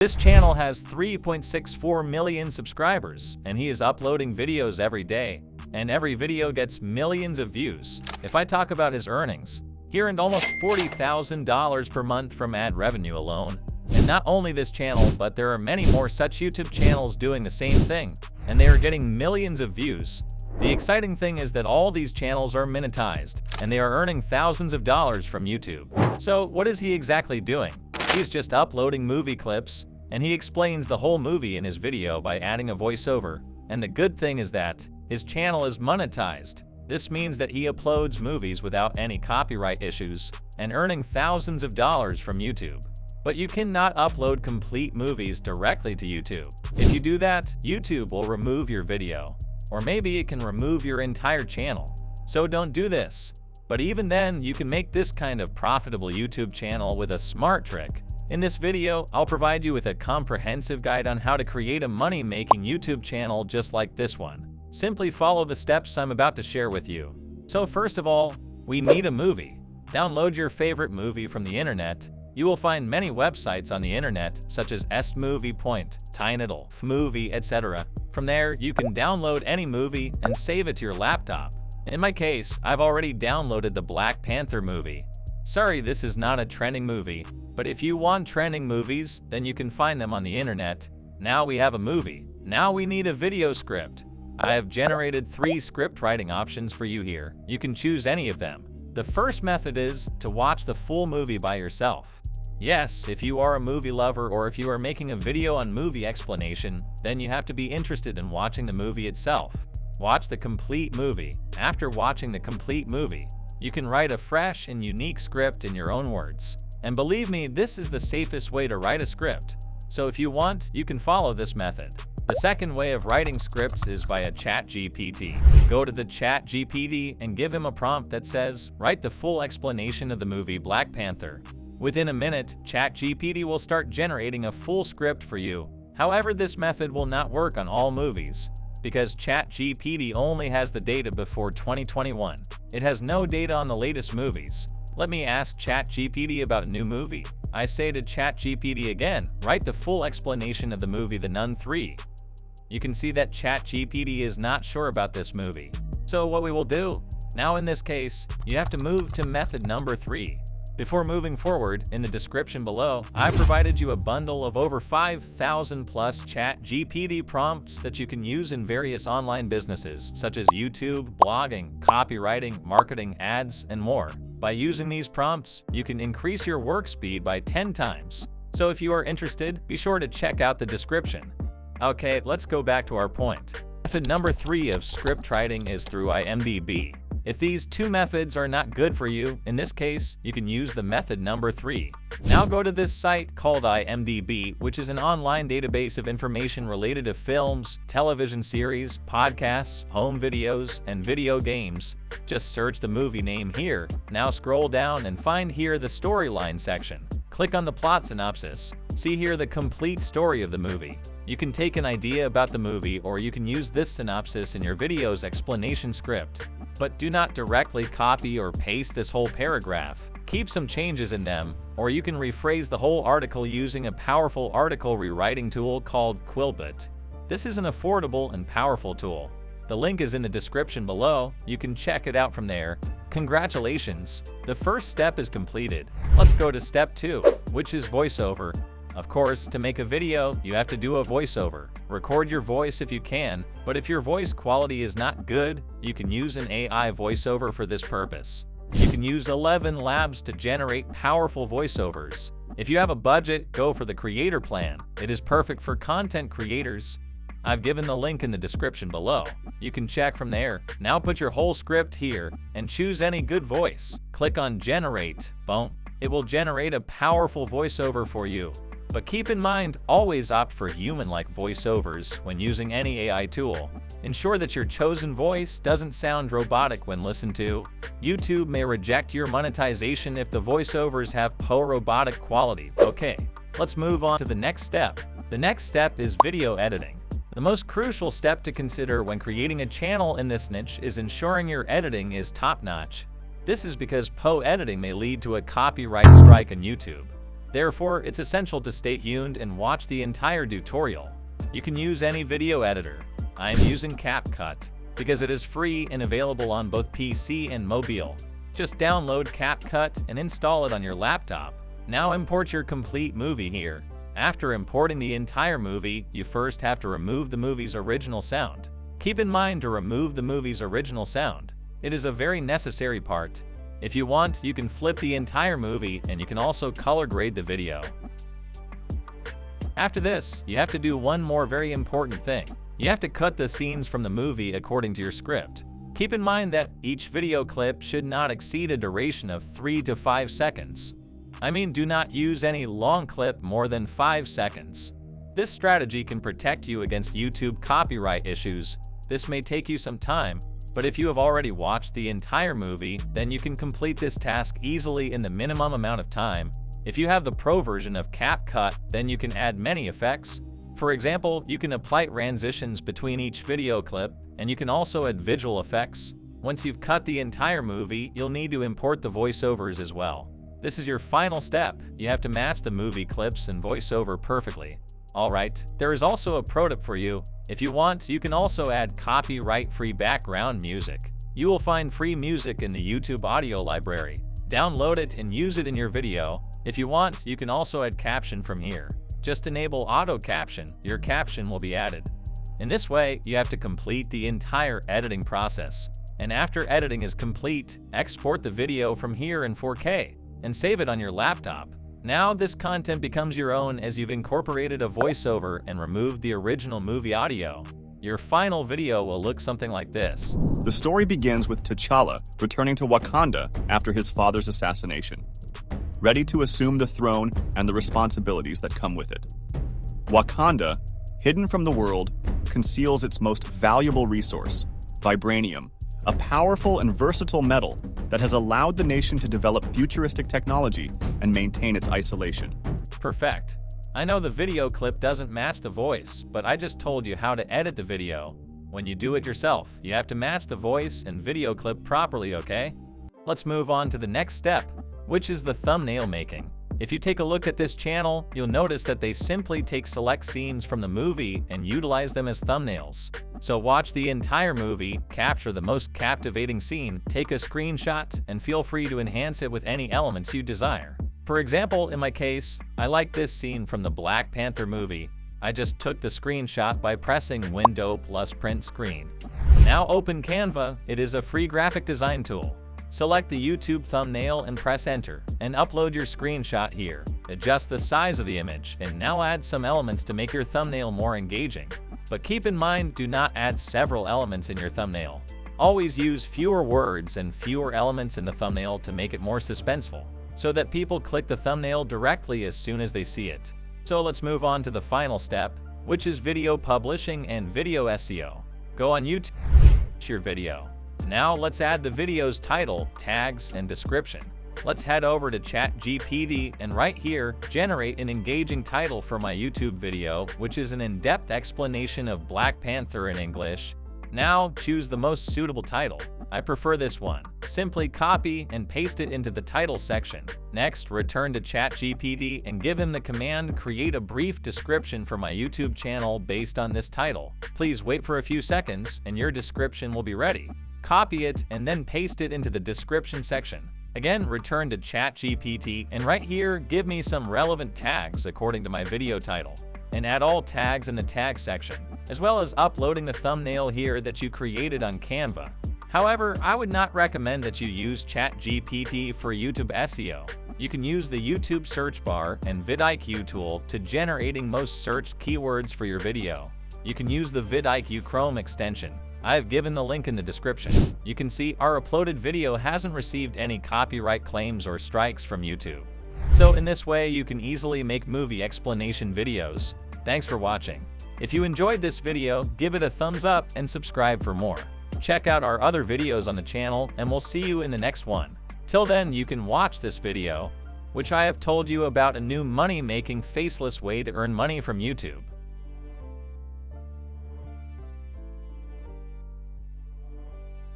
This channel has 3.64 million subscribers, and he is uploading videos every day, and every video gets millions of views. If I talk about his earnings, he earned almost $40,000 per month from ad revenue alone. And not only this channel, but there are many more such YouTube channels doing the same thing, and they are getting millions of views. The exciting thing is that all these channels are monetized, and they are earning thousands of dollars from YouTube. So what is he exactly doing? He's just uploading movie clips, and he explains the whole movie in his video by adding a voiceover. And the good thing is that his channel is monetized. This means that he uploads movies without any copyright issues and earning thousands of dollars from YouTube. But you cannot upload complete movies directly to YouTube. If you do that, YouTube will remove your video, or maybe it can remove your entire channel. So don't do this. But even then, you can make this kind of profitable YouTube channel with a smart trick. In this video, I'll provide you with a comprehensive guide on how to create a money-making YouTube channel just like this one. Simply follow the steps I'm about to share with you. So first of all, we need a movie. Download your favorite movie from the internet. You will find many websites on the internet, such as Movie Point, Untitled Movie, etc. From there, you can download any movie and save it to your laptop. In my case, I've already downloaded the Black Panther movie. Sorry, this is not a trending movie, but if you want trending movies, then you can find them on the internet. Now we have a movie. Now we need a video script. I have generated 3 script writing options for you here. You can choose any of them. The first method is to watch the full movie by yourself. Yes, if you are a movie lover or if you are making a video on movie explanation, then you have to be interested in watching the movie itself. Watch the complete movie. After watching the complete movie, you can write a fresh and unique script in your own words. And believe me, this is the safest way to write a script. So if you want, you can follow this method. The second way of writing scripts is via ChatGPT. Go to the ChatGPT and give him a prompt that says, write the full explanation of the movie Black Panther. Within a minute, ChatGPT will start generating a full script for you. However, this method will not work on all movies, because ChatGPT only has the data before 2021. It has no data on the latest movies. Let me ask ChatGPT about a new movie. I say to ChatGPT again, write the full explanation of the movie The Nun 3. You can see that ChatGPT is not sure about this movie. So what we will do? Now in this case, you have to move to method number 3. Before moving forward, in the description below, I provided you a bundle of over 5,000 plus ChatGPT prompts that you can use in various online businesses, such as YouTube, blogging, copywriting, marketing, ads, and more. By using these prompts, you can increase your work speed by 10 times. So if you are interested, be sure to check out the description. Okay, let's go back to our point. Method number 3 of script writing is through IMDB. If these 2 methods are not good for you, in this case, you can use the method number 3. Now go to this site called IMDB, which is an online database of information related to films, television series, podcasts, home videos, and video games. Just search the movie name here. Now scroll down and find here the storyline section. Click on the plot synopsis. See here the complete story of the movie. You can take an idea about the movie, or you can use this synopsis in your video's explanation script. But do not directly copy or paste this whole paragraph. Keep some changes in them, or you can rephrase the whole article using a powerful article rewriting tool called Quillbot. This is an affordable and powerful tool. The link is in the description below. You can check it out from there. Congratulations! The first step is completed. Let's go to step 2, which is voiceover. Of course, to make a video, you have to do a voiceover. Record your voice if you can, but if your voice quality is not good, you can use an AI voiceover for this purpose. You can use 11 labs to generate powerful voiceovers. If you have a budget, go for the creator plan. It is perfect for content creators. I've given the link in the description below. You can check from there. Now put your whole script here and choose any good voice. Click on Generate. Boom. It will generate a powerful voiceover for you. But keep in mind, always opt for human-like voiceovers when using any AI tool. Ensure that your chosen voice doesn't sound robotic when listened to. YouTube may reject your monetization if the voiceovers have poor robotic quality. Okay, let's move on to the next step. The next step is video editing. The most crucial step to consider when creating a channel in this niche is ensuring your editing is top-notch. This is because poor editing may lead to a copyright strike on YouTube. Therefore, it's essential to stay tuned and watch the entire tutorial. You can use any video editor. I am using CapCut because it is free and available on both PC and mobile. Just download CapCut and install it on your laptop. Now import your complete movie here. After importing the entire movie, you first have to remove the movie's original sound. Keep in mind to remove the movie's original sound. It is a very necessary part. If you want, you can flip the entire movie and you can also color grade the video. After this, you have to do one more very important thing. You have to cut the scenes from the movie according to your script. Keep in mind that each video clip should not exceed a duration of 3 to 5 seconds. I mean, do not use any long clip more than 5 seconds. This strategy can protect you against YouTube copyright issues. This may take you some time, but if you have already watched the entire movie, then you can complete this task easily in the minimum amount of time. If you have the pro version of CapCut, then you can add many effects. For example, you can apply transitions between each video clip, and you can also add visual effects. Once you've cut the entire movie, you'll need to import the voiceovers as well. This is your final step. You have to match the movie clips and voiceover perfectly. Alright, there is also a pro tip for you. If you want, you can also add copyright-free background music. You will find free music in the YouTube audio library. Download it and use it in your video. If you want, you can also add caption from here. Just enable auto caption, your caption will be added. In this way, you have to complete the entire editing process. And after editing is complete, export the video from here in 4K and save it on your laptop. Now this content becomes your own as you've incorporated a voiceover and removed the original movie audio. Your final video will look something like this. The story begins with T'Challa returning to Wakanda after his father's assassination, ready to assume the throne and the responsibilities that come with it. Wakanda, hidden from the world, conceals its most valuable resource, vibranium, a powerful and versatile metal that has allowed the nation to develop futuristic technology and maintain its isolation. Perfect. I know the video clip doesn't match the voice, but I just told you how to edit the video. When you do it yourself, you have to match the voice and video clip properly, okay? Let's move on to the next step, which is the thumbnail making. If you take a look at this channel, you'll notice that they simply take select scenes from the movie and utilize them as thumbnails. So watch the entire movie, capture the most captivating scene, take a screenshot, and feel free to enhance it with any elements you desire. For example, in my case, I like this scene from the Black Panther movie. I just took the screenshot by pressing Window plus Print Screen. Now open Canva. It is a free graphic design tool. Select the YouTube thumbnail and press enter, and upload your screenshot here. Adjust the size of the image, and now add some elements to make your thumbnail more engaging. But keep in mind, do not add several elements in your thumbnail. Always use fewer words and fewer elements in the thumbnail to make it more suspenseful, so that people click the thumbnail directly as soon as they see it. So let's move on to the final step, which is video publishing and video SEO. Go on YouTube, your video. Now let's add the video's title, tags, and description. Let's head over to ChatGPT and right here, generate an engaging title for my YouTube video, which is an in-depth explanation of Black Panther in English. Now choose the most suitable title. I prefer this one. Simply copy and paste it into the title section. Next, return to ChatGPT and give him the command create a brief description for my YouTube channel based on this title. Please wait for a few seconds and your description will be ready. Copy it and then paste it into the description section. Again, return to ChatGPT and right here, give me some relevant tags according to my video title. And add all tags in the tag section, as well as uploading the thumbnail here that you created on Canva. However, I would not recommend that you use ChatGPT for YouTube SEO. You can use the YouTube search bar and vidIQ tool to generating most searched keywords for your video. You can use the vidIQ Chrome extension. I have given the link in the description. You can see our uploaded video hasn't received any copyright claims or strikes from YouTube. So in this way, you can easily make movie explanation videos. Thanks for watching. If you enjoyed this video, give it a thumbs up and subscribe for more. Check out our other videos on the channel and we'll see you in the next one. Till then, you can watch this video, which I have told you about a new money-making faceless way to earn money from YouTube.